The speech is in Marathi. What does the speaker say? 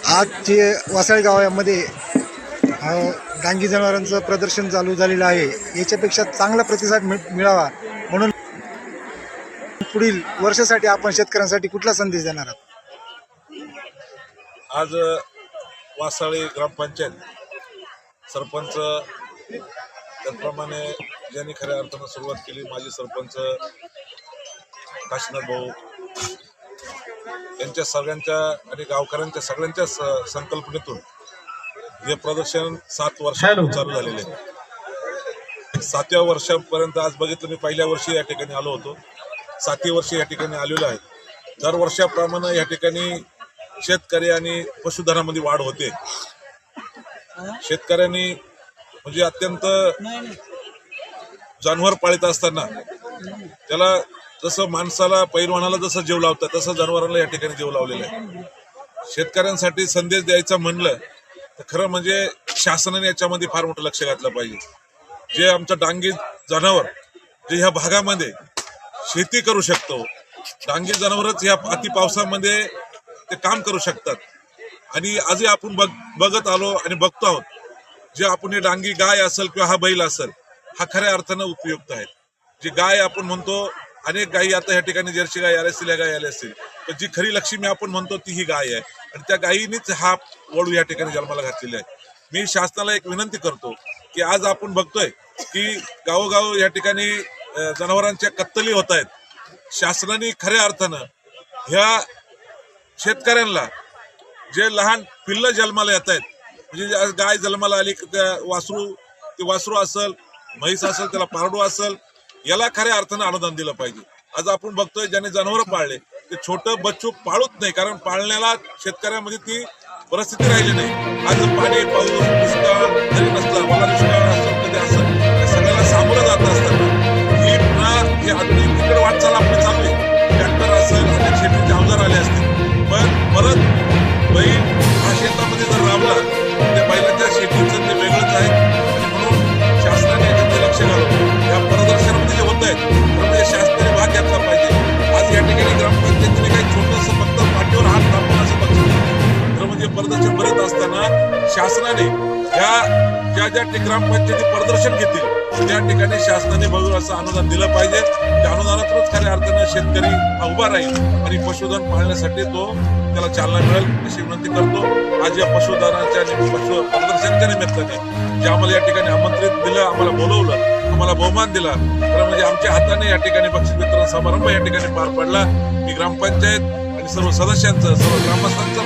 आज जे वासाळी गावामध्ये डांगी जनावरांचं प्रदर्शन चालू झालेलं आहे, याच्यापेक्षा चांगला प्रतिसाद मिळावा म्हणून पुढील वर्षासाठी आपण शेतकऱ्यांसाठी कुठला संदेश देणार आहात? आज वासाळी ग्रामपंचायत सरपंच त्याप्रमाणे ज्यांनी खऱ्या अर्थानं सुरुवात केली, माजी सरपंच काशीनाथ भाऊ यांच्या सगळ्यांच्या आणि गावकऱ्यांच्या सगळ्यांच्या संकल्पनेतून हे प्रदर्शन 7 वर्षांपूर्वी चालू झालेले आहे. 7व्या वर्षापर्यंत आज बघितलं, मी पहिल्या वर्षी या ठिकाणी आलो होतो, 7वी वर्षी या ठिकाणी आलेलो आहे. दरवर्षाप्रमाणे या ठिकाणी शेतकरी आणि पशुधनामध्ये वाढ होते. शेतकऱ्यांनी म्हणजे अत्यंत जनावर पाळीत असताना त्याला जसं माणसाला पैलवानाला जसं जीव लावतात तसं जनावरांना या ठिकाणी जीव लावलेला आहे. शेतकऱ्यांसाठी संदेश द्यायचा म्हणलं तर खरं म्हणजे शासनाने याच्यामध्ये फार मोठं लक्ष घातलं पाहिजे. जे आमचं डांगी जनावर जे ह्या भागामध्ये शेती करू शकतो, डांगी जनावरच ह्या अति पावसामध्ये ते काम करू शकतात. आणि आजही आपण बघत आलो आणि बघतो आहोत, जे आपण हे डांगी गाय असेल किंवा हा बैल असेल, हा खऱ्या अर्थानं उपयुक्त आहे. जी गाय आपण म्हणतो, अनेक गायी आता या ठिकाणी जर्सी गाय आल्या असतील, या गाय आल्या असतील, पण जी खरी लक्ष्मी आपण म्हणतो ती ही गाय आहे. आणि त्या गायीनीच हा वळू या ठिकाणी जन्माला घातलेला आहे. मी शासनाला एक विनंती करतो की आज आपण बघतोय की गावोगाव या ठिकाणी जनावरांच्या कत्तली होत आहेत. शासनाने खऱ्या अर्थानं ह्या शेतकऱ्यांना जे लहान पिल्लं जन्माला येत आहेत, म्हणजे गाय जन्माला आली त्या वासरू असेल, म्हैस असेल, त्याला पारडू असेल, याला खऱ्या अर्थानं अनुदान दिलं पाहिजे. आज आपण बघतोय ज्याने जनावरं पाळले ते छोटं बच्चू पाळूच नाही, कारण पाळण्याला शेतकऱ्यामध्ये ती परिस्थिती राहिली नाही. आज पाणी पाऊस दुष्काळ जरी नसला, मला दुष्काळ असेल कधी असेल, त्या सगळ्याला सामोरं जात असताना ही पुन्हा ही आधुनिक तिकडे वाटचाल आपली चालू आहे. ट्रॅक्टर असेल, अनेक शेतीचे अवजार आले असतील, पण परत बैल हा शेतामध्ये जर राबला त्या बैलाच्या शेतीचं ते वेगळंच आहे. आणि म्हणून शासनाने याच्यामध्ये लक्ष घालून या प्रदर्शनामध्ये जे होत आहेत त्यामध्ये शासनाने भाग घेतला पाहिजे. आज या ठिकाणी ग्रामपंचायतीने काही छोटंसं फक्त पाठीवर हात टाकून असं बघतो, तर म्हणजे प्रदर्शन भरत असताना शासनाने ज्या ग्रामपंचायती प्रदर्शन घेतील त्या ठिकाणी शासनाने बघून असं अनुदान दिलं पाहिजे. त्या अनुदानातूनच खऱ्या अर्थानं शेतकरी उभा राहील आणि पशुधन पाळण्यासाठी त्याला चालना मिळेल अशी विनंती करतो. आज या पशुधनाच्या आणि पशु प्रदर्शनाच्या निमित्ताने जे आम्हाला या ठिकाणी आमंत्रित दिलं, आम्हाला बोलवलं, आम्हाला बहुमान दिला, तर म्हणजे आमच्या हाताने या ठिकाणी बक्षीस वितरण समारंभ या ठिकाणी पार पडला. मी ग्रामपंचायत आणि सर्व सदस्यांचं, सर्व ग्रामस्थांचं